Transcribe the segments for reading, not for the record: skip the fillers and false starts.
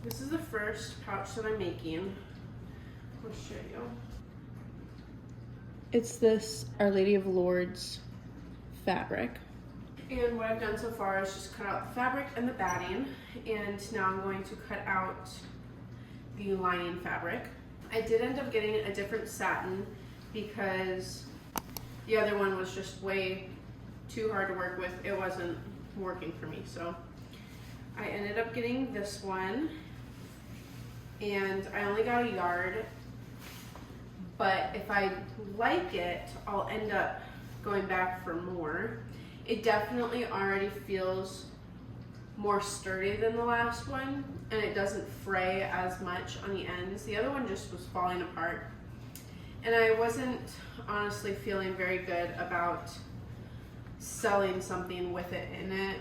This is the first pouch that I'm making. I'll show you. It's this Our Lady of Lourdes fabric. And what I've done so far is just cut out the fabric and the batting, and now I'm going to cut out the lining fabric. I did end up getting a different satin because the other one was just way too hard to work with. It wasn't working for me, so I ended up getting this one, and I only got a yard, but if I like it, I'll end up going back for more. It definitely already feels more sturdy than the last one, and it doesn't fray as much on the ends. The other one just was falling apart, and I wasn't honestly feeling very good about selling something with it in it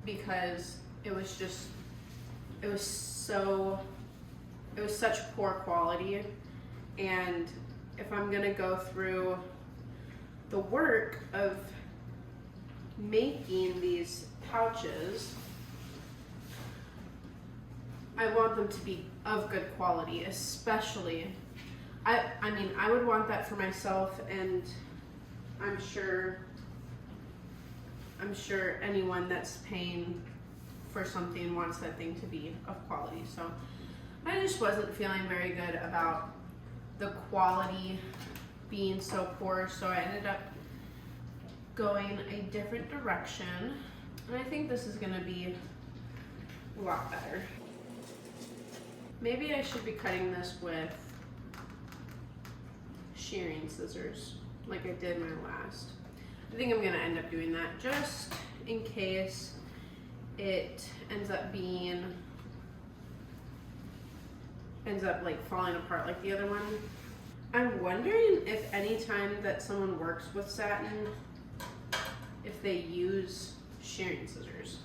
because it was such poor quality. And if I'm gonna go through the work of making these pouches, I want them to be of good quality, especially, I mean, I would want that for myself, and I'm sure anyone that's paying for something wants that thing to be of quality. So I just wasn't feeling very good about the quality being so poor, so I ended up going a different direction, and I think this is gonna be a lot better. Maybe I should be cutting this with shearing scissors like I did my last. I think I'm gonna end up doing that just in case it ends up like falling apart like the other one. I'm wondering if any time that someone works with satin, if they use shearing scissors.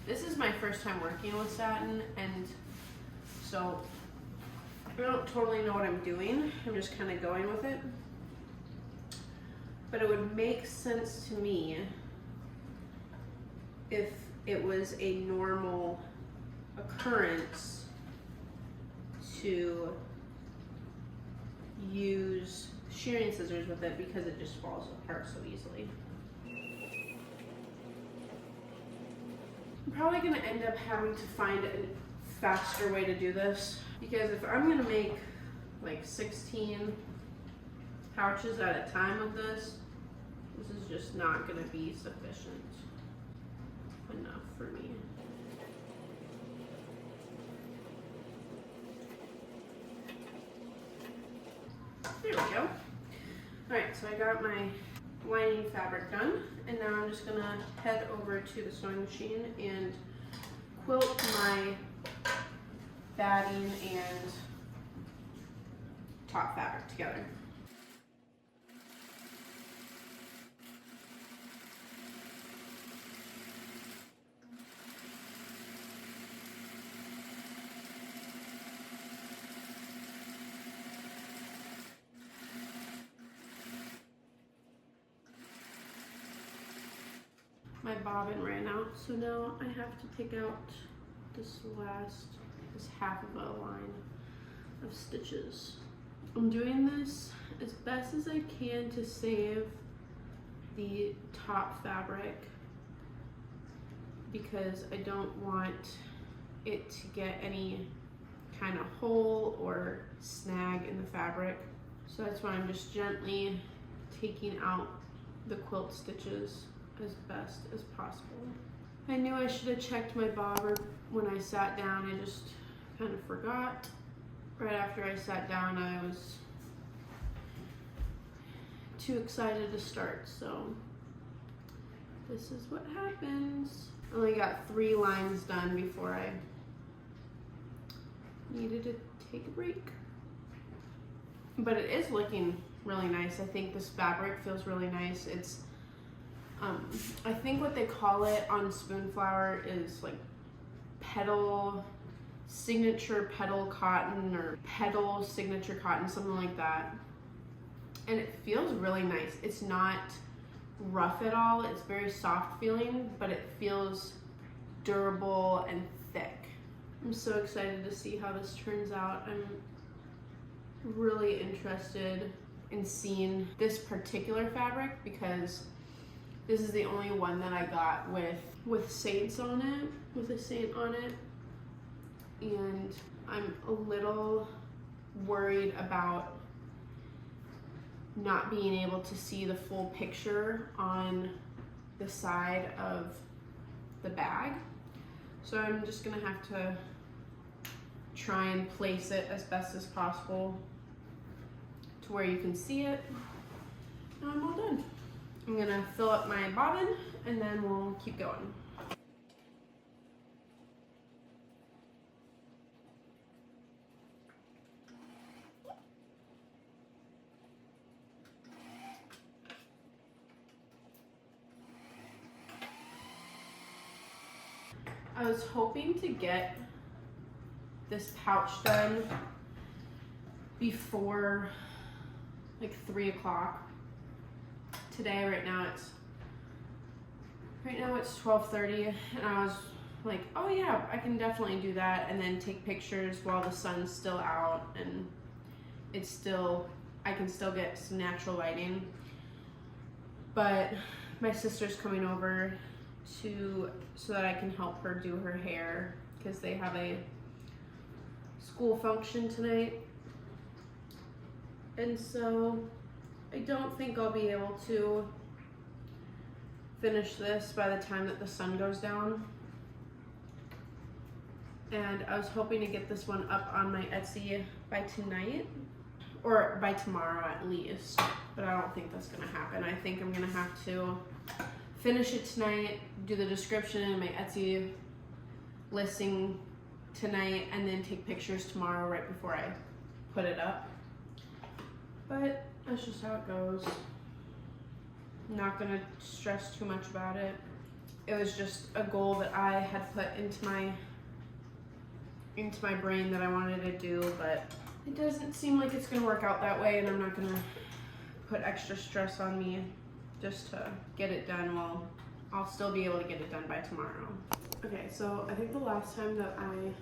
This is my first time working with satin, and so I don't totally know what I'm doing. I'm just kind of going with it. But it would make sense to me if it was a normal occurrence to use shearing scissors with it because it just falls apart so easily. I'm probably gonna end up having to find a faster way to do this, because if I'm gonna make like 16 pouches at a time of this is just not gonna be sufficient enough for me. There we go. Alright, so I got my lining fabric done, and now I'm just gonna head over to the sewing machine and quilt my batting and top fabric together. My bobbin ran out, so now I have to pick out this half of a line of stitches. I'm doing this as best as I can to save the top fabric because I don't want it to get any kind of hole or snag in the fabric. So that's why I'm just gently taking out the quilt stitches as best as possible. I knew I should have checked my bobber when I sat down. I just kind of forgot. Right after I sat down, I was too excited to start, so this is what happens. I only got 3 lines done before I needed to take a break. But it is looking really nice. I think this fabric feels really nice. It's I think what they call it on Spoonflower is like signature petal cotton, or petal signature cotton, something like that. And it feels really nice. It's not rough at all. It's very soft feeling, but it feels durable and thick. I'm so excited to see how this turns out. I'm really interested in seeing this particular fabric because this is the only one that I got with saints on it, with a saint on it. And I'm a little worried about not being able to see the full picture on the side of the bag. So I'm just gonna have to try and place it as best as possible to where you can see it. And I'm all done. I'm gonna fill up my bobbin and then we'll keep going. I was hoping to get this pouch done before like 3 o'clock today. Right now it's 12:30, and I was like, oh yeah, I can definitely do that, and then take pictures while the sun's still out and I can still get some natural lighting. But my sister's coming over so that I can help her do her hair because they have a school function tonight. And so I don't think I'll be able to finish this by the time that the sun goes down. And I was hoping to get this one up on my Etsy by tonight, or by tomorrow at least, but I don't think that's gonna happen. I think I'm gonna have to finish it tonight, do the description in my Etsy listing tonight, and then take pictures tomorrow right before I put it up. But that's just how it goes. I'm not gonna stress too much about it. It was just a goal that I had put into my brain that I wanted to do, but it doesn't seem like it's gonna work out that way, and I'm not gonna put extra stress on me just to get it done. Well, I'll still be able to get it done by tomorrow. Okay, so I think the last time that I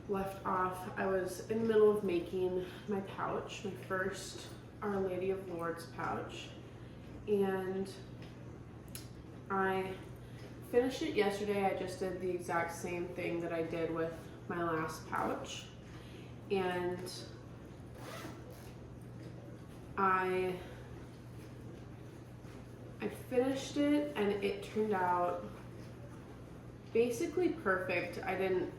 left off, I was in the middle of making my pouch, my first Our Lady of Lourdes pouch, and I finished it yesterday. I just did the exact same thing that I did with my last pouch, and I finished it and it turned out basically perfect. I didn't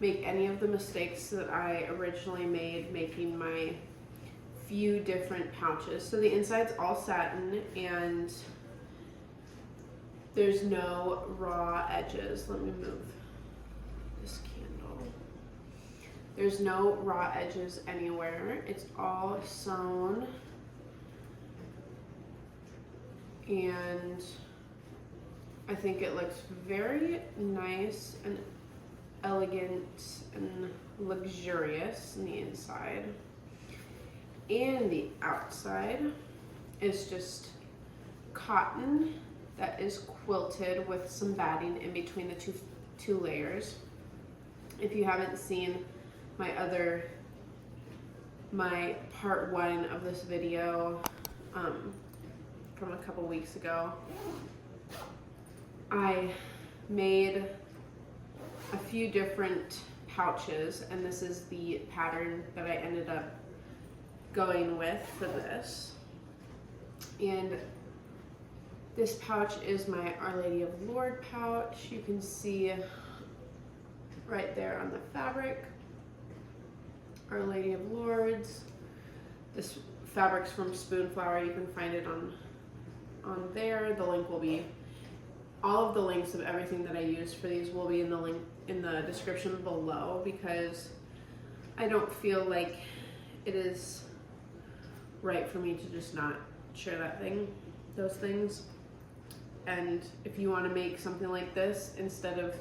make any of the mistakes that I originally made making my few different pouches. So the inside's all satin and there's no raw edges. Let me move this candle. There's no raw edges anywhere. It's all sewn. And I think it looks very nice and elegant and luxurious on the inside. And the outside is just cotton that is quilted with some batting in between the two layers. If you haven't seen my part 1 of this video from a couple weeks ago, I made a few different pouches, and this is the pattern that I ended up going with for this. And this pouch is my Our Lady of Lourdes pouch. You can see right there on the fabric, Our Lady of Lourdes. This fabric's from Spoonflower. You can find it on there. The link will be, all of the links of everything that I used for these will be in the description below, because I don't feel like it is right for me to just not share those things. And if you want to make something like this instead of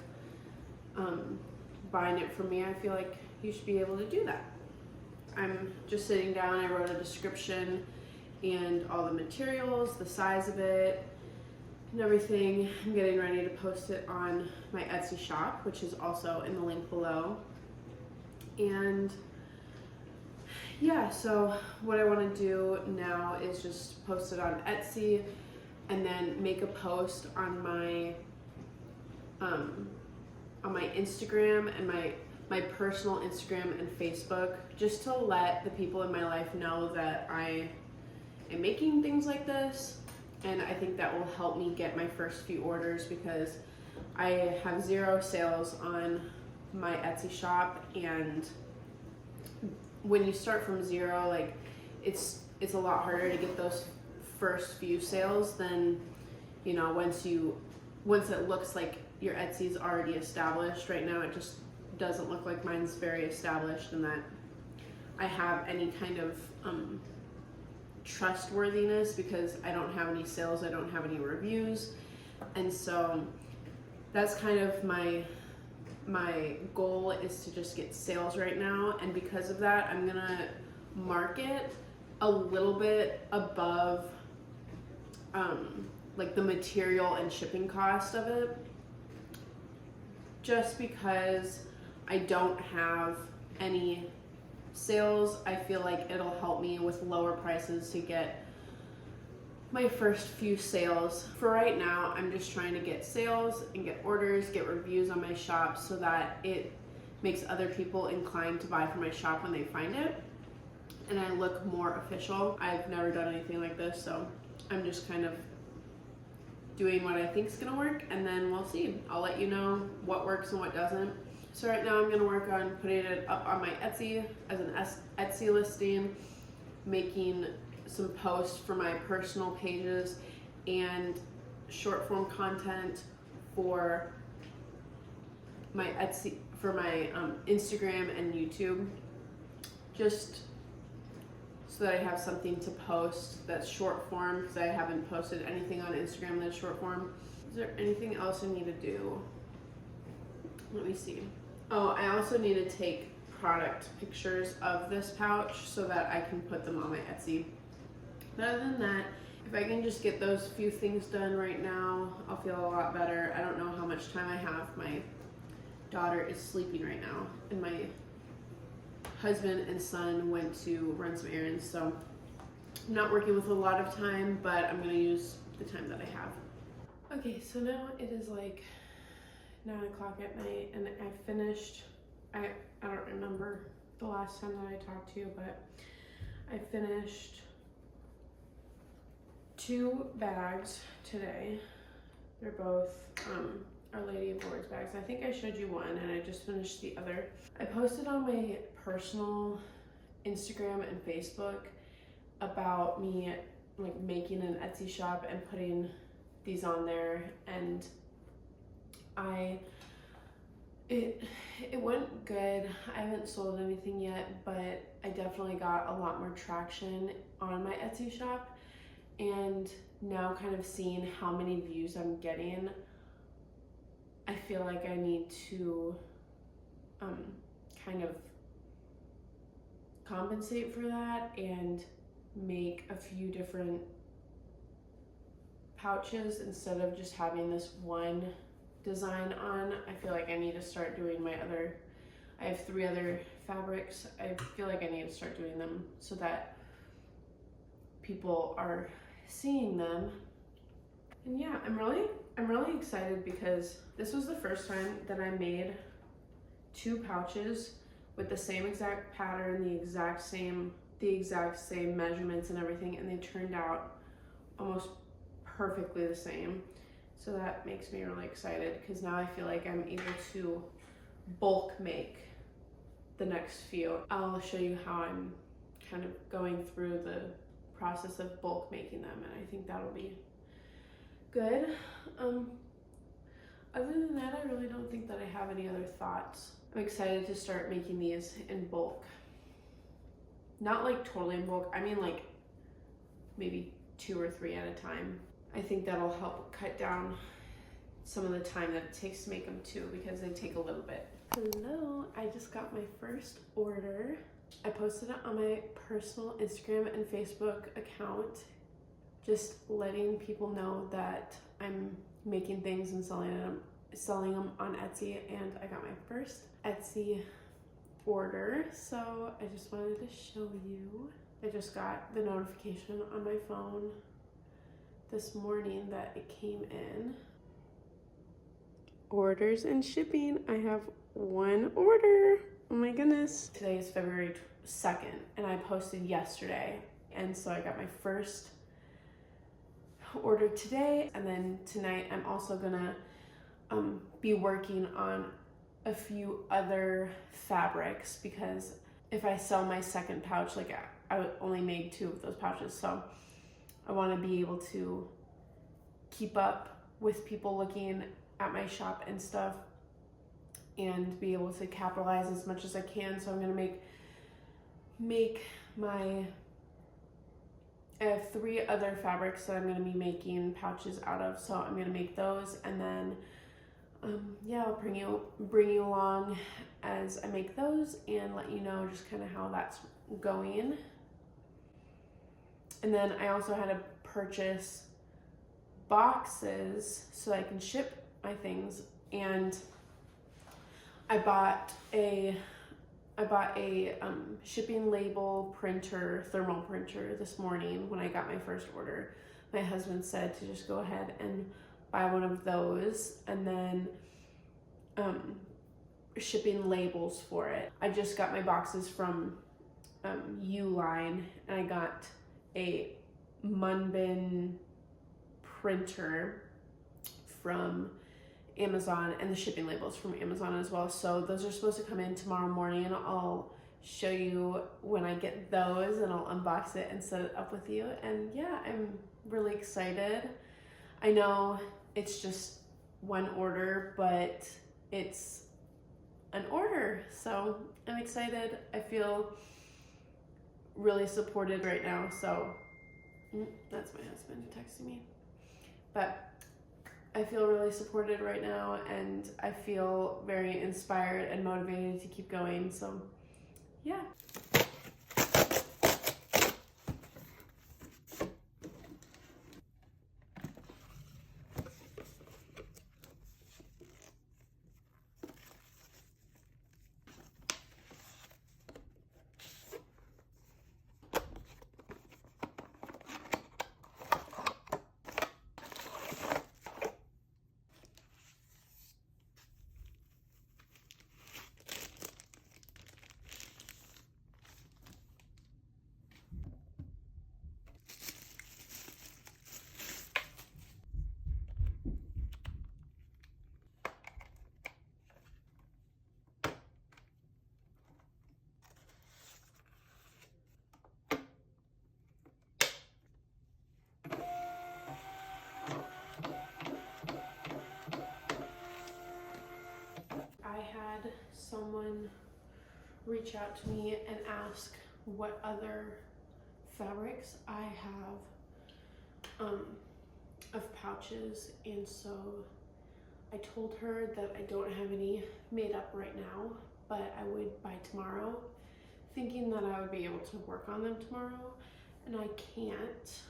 buying it from me, I feel like you should be able to do that. I'm just sitting down, I wrote a description and all the materials, the size of it, and everything. I'm getting ready to post it on my Etsy shop, which is also in the link below. And yeah, so what I want to do now is just post it on Etsy and then make a post on my Instagram and my personal Instagram and Facebook, just to let the people in my life know that I am making things like this. And I think that will help me get my first few orders, because I have 0 sales on my Etsy shop, and when you start from 0, like it's a lot harder to get those first few sales than, you know, once it looks like your Etsy's already established. Right now it just doesn't look like mine's very established and that I have any kind of trustworthiness, because I don't have any sales, I don't have any reviews. And so that's kind of my goal, is to just get sales right now. And because of that, I'm gonna market a little bit above like the material and shipping cost of it, just because I don't have any sales. I feel like it'll help me with lower prices to get my first few sales. For right now, I'm just trying to get sales and get orders, get reviews on my shop, so that it makes other people inclined to buy from my shop when they find it, and I look more official. I've never done anything like this, so I'm just kind of doing what I think is gonna work, and then we'll see. I'll let you know what works and what doesn't. So right now I'm gonna work on putting it up on my Etsy as an Etsy listing, making some posts for my personal pages and short form content for my Etsy, for my Instagram and YouTube, just so that I have something to post that's short form, because I haven't posted anything on Instagram that's short form. Is there anything else I need to do? Let me see. Oh, I also need to take product pictures of this pouch so that I can put them on my Etsy. But other than that, if I can just get those few things done right now, I'll feel a lot better. I don't know how much time I have. My daughter is sleeping right now, and my husband and son went to run some errands, so I'm not working with a lot of time, but I'm gonna use the time that I have. Okay, so now it is like 9 o'clock at night, and I finished, I don't remember the last time that I talked to you, but I finished 2 bags today. They're both Our Lady of Lourdes bags. I think I showed you one, and I just finished the other. I posted on my personal Instagram and Facebook about me like making an Etsy shop and putting these on there, and it went good. I haven't sold anything yet, but I definitely got a lot more traction on my Etsy shop, and now kind of seeing how many views I'm getting, I feel like I need to kind of compensate for that and make a few different pouches instead of just having this one design on. I feel like I need to start doing I have 3 other fabrics. I feel like I need to start doing them so that people are seeing them. And yeah, I'm really excited, because this was the first time that I made 2 pouches with the same exact pattern, the exact same measurements and everything, and they turned out almost perfectly the same. So that makes me really excited, because now I feel like I'm able to bulk make the next few. I'll show you how I'm kind of going through the process of bulk making them, and I think that'll be good. Other than that, I really don't think that I have any other thoughts. I'm excited to start making these in bulk. Not like totally in bulk, I mean like maybe 2 or 3 at a time. I think that'll help cut down some of the time that it takes to make them too, because they take a little bit. Hello, I just got my first order. I posted it on my personal Instagram and Facebook account, just letting people know that I'm making things and selling them on Etsy, and I got my first Etsy order, so I just wanted to show you. I just got the notification on my phone this morning that it came in. Orders and shipping. I have one order. Oh my goodness. Today is February 2nd, and I posted yesterday, and so I got my first order today, and then tonight I'm also gonna be working on a few other fabrics, because if I sell my second pouch, like I only made 2 of those pouches, so I want to be able to keep up with people looking at my shop and stuff and be able to capitalize as much as I can. So I'm gonna make my, I have 3 other fabrics that I'm gonna be making pouches out of, so I'm gonna make those, and then yeah, I'll bring you along as I make those and let you know just kind of how that's going. And then I also had to purchase boxes so I can ship my things, and I bought a shipping label printer, thermal printer, this morning when I got my first order. My husband said to just go ahead and buy one of those, and then shipping labels for it. I just got my boxes from Uline, and I got a Munbin printer from Amazon, and the shipping labels from Amazon as well. So those are supposed to come in tomorrow morning, and I'll show you when I get those, and I'll unbox it and set it up with you. And yeah, I'm really excited. I know it's just one order, but it's an order, so I'm excited. I feel really supported right now, so that's my husband texting me. But I feel really supported right now, and I feel very inspired and motivated to keep going, so yeah. I had someone reach out to me and ask what other fabrics I have of pouches, and so I told her that I don't have any made up right now, but I would by tomorrow, thinking that I would be able to work on them tomorrow, and I can't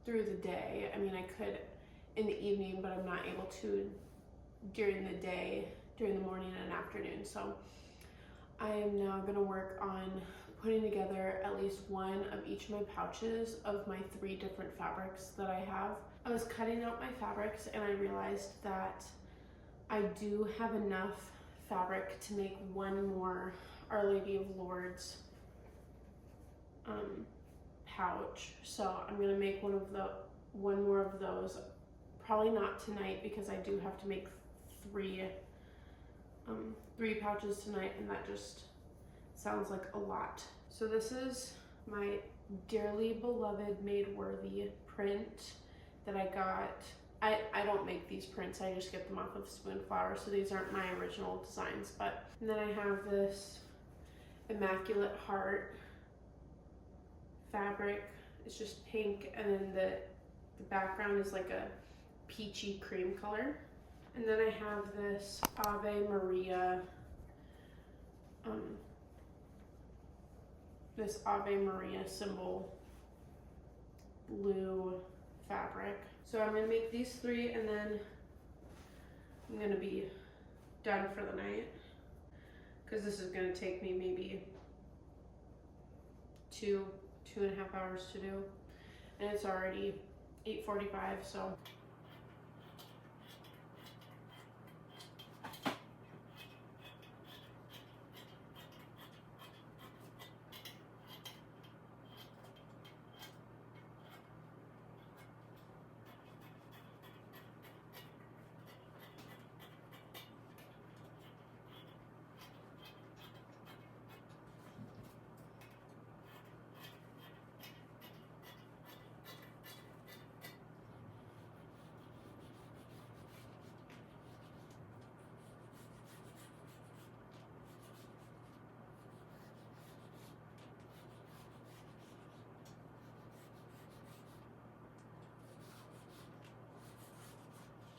through the day. I mean, I could in the evening, but I'm not able to during the day, during the morning and afternoon. So I am now gonna work on putting together at least one of each of my pouches of my 3 different fabrics that I have. I was cutting out my fabrics, and I realized that I do have enough fabric to make one more Our Lady of Lourdes pouch. So I'm gonna make one more of those. Probably not tonight, because I do have to make 3 pouches tonight, and that just sounds like a lot. So this is my dearly beloved Made Worthy print that I got. I don't make these prints, I just get them off of Spoonflower, so these aren't my original designs. But and then I have this Immaculate Heart fabric. It's just pink, and then the background is like a peachy cream color. And then I have this Ave Maria, symbol blue fabric. So I'm gonna make these 3 and then I'm gonna be done for the night, because this is gonna take me maybe 2.5 hours to do, and it's already 8:45, so.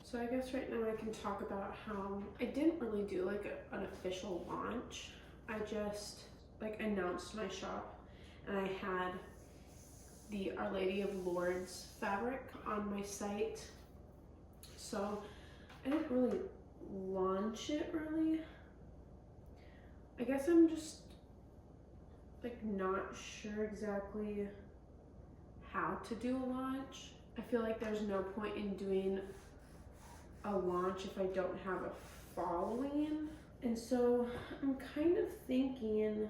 So I guess right now I can talk about how I didn't really do like an official launch. I just like announced my shop, and I had the Our Lady of Lourdes fabric on my site. So I didn't really launch it really. I guess I'm just like not sure exactly how to do a launch. I feel like there's no point in doing a launch if I don't have a following. And so I'm kind of thinking,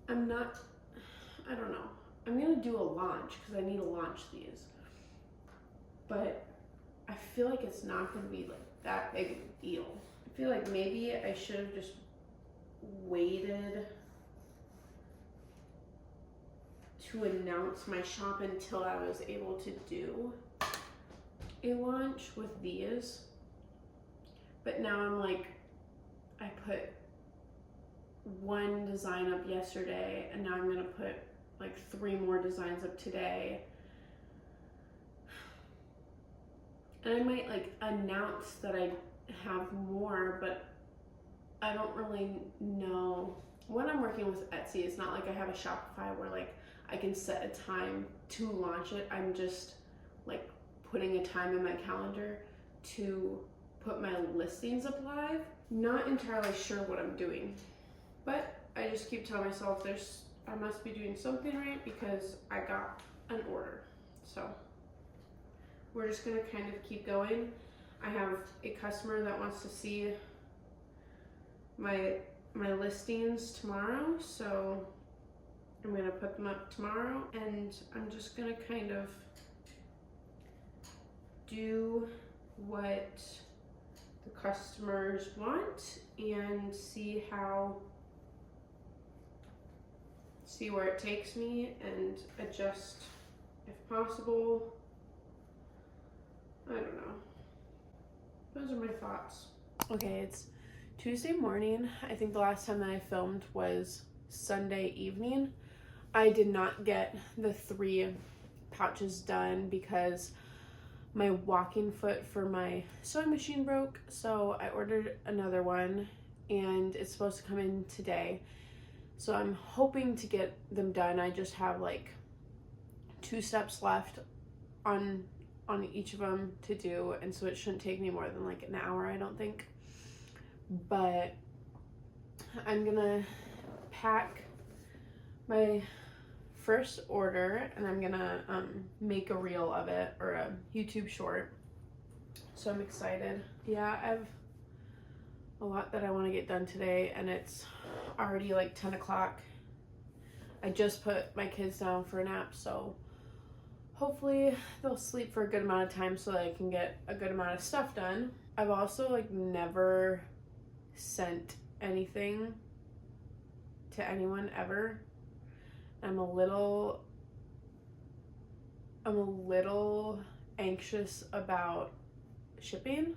I don't know. I'm gonna do a launch because I need to launch these. But I feel like it's not gonna be like that big of a deal. I feel like maybe I should have just waited to announce my shop until I was able to do a launch with these. But now I'm like, I put one design up yesterday, and now I'm gonna put like 3 more designs up today. And I might like announce that I have more, but I don't really know. When I'm working with Etsy, it's not like I have a Shopify where like I can set a time to launch it. I'm just like putting a time in my calendar to put my listings up live. Not entirely sure what I'm doing, but I just keep telling myself I must be doing something right because I got an order. So we're just gonna kind of keep going. I have a customer that wants to see my listings tomorrow, so I'm gonna put them up tomorrow, and I'm just gonna kind of do what the customers want and see where it takes me and adjust if possible. I don't know. Those are my thoughts. Okay, it's Tuesday morning. I think the last time that I filmed was Sunday evening. I did not get the 3 pouches done because my walking foot for my sewing machine broke, so I ordered another one and it's supposed to come in today. So I'm hoping to get them done. I just have like 2 steps left on each of them to do, and so it shouldn't take me more than like an hour, I don't think. But I'm gonna pack my first order and I'm gonna make a reel of it, or a YouTube short. So I'm excited. Yeah, I have a lot that I want to get done today, and it's already like 10 o'clock. I just put my kids down for a nap, so hopefully they'll sleep for a good amount of time so that I can get a good amount of stuff done. I've also like never sent anything to anyone ever. I'm a little anxious about shipping,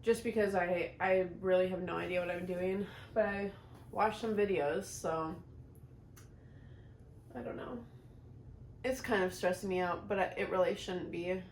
just because I really have no idea what I'm doing, but I watched some videos, so I don't know. It's kind of stressing me out, but it really shouldn't be.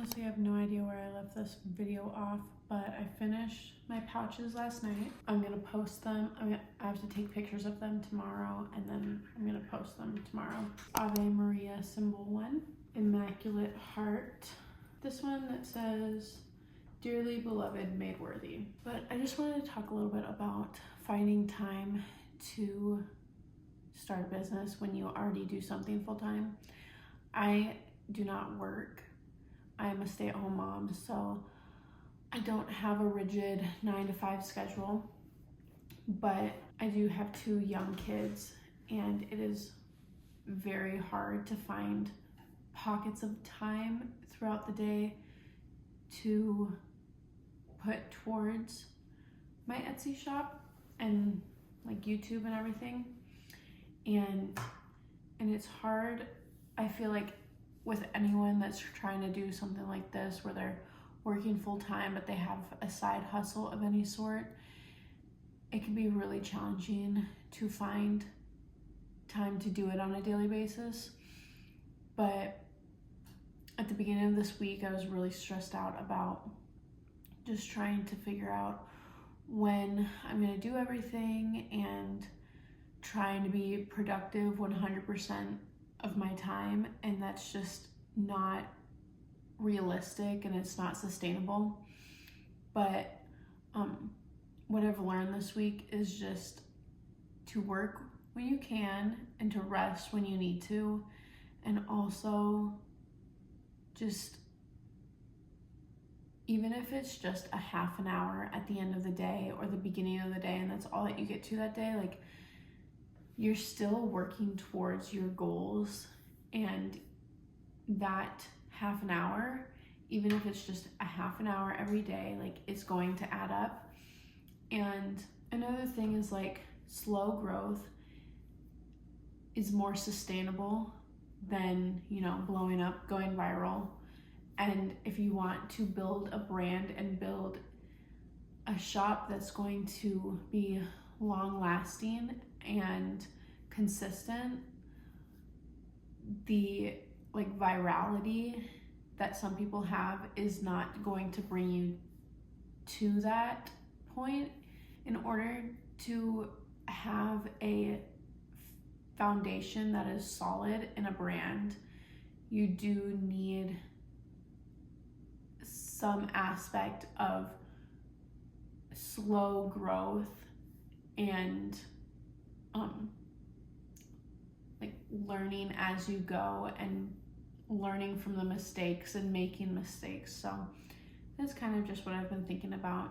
honestly have no idea where I left this video off, but I finished my pouches last night. I'm gonna post them. I have to take pictures of them tomorrow, and then I'm gonna post them tomorrow. Ave Maria symbol one, Immaculate Heart. This one that says, Dearly beloved, made worthy. But I just wanted to talk a little bit about finding time to start a business when you already do something full-time. I do not work. I am a stay-at-home mom, so I don't have a rigid 9-to-5 schedule, but I do have 2 young kids, and it is very hard to find pockets of time throughout the day to put towards my Etsy shop and like YouTube and everything. And it's hard. I feel like with anyone that's trying to do something like this where they're working full-time but they have a side hustle of any sort, it can be really challenging to find time to do it on a daily basis. But at the beginning of this week, I was really stressed out about just trying to figure out when I'm gonna do everything and trying to be productive 100% of my time, and that's just not realistic and it's not sustainable. But what I've learned this week is just to work when you can and to rest when you need to, and also just, even if it's just a half an hour at the end of the day or the beginning of the day and that's all that you get to that day, like, you're still working towards your goals, and that half an hour, even if it's just a half an hour every day, like, it's going to add up. And another thing is, like, slow growth is more sustainable than, you know, blowing up, going viral. And if you want to build a brand and build a shop that's going to be long lasting and consistent, the like virality that some people have is not going to bring you to that point. In order to have a foundation that is solid in a brand, you do need some aspect of slow growth and like learning as you go and learning from the mistakes and making mistakes. So that's kind of just what I've been thinking about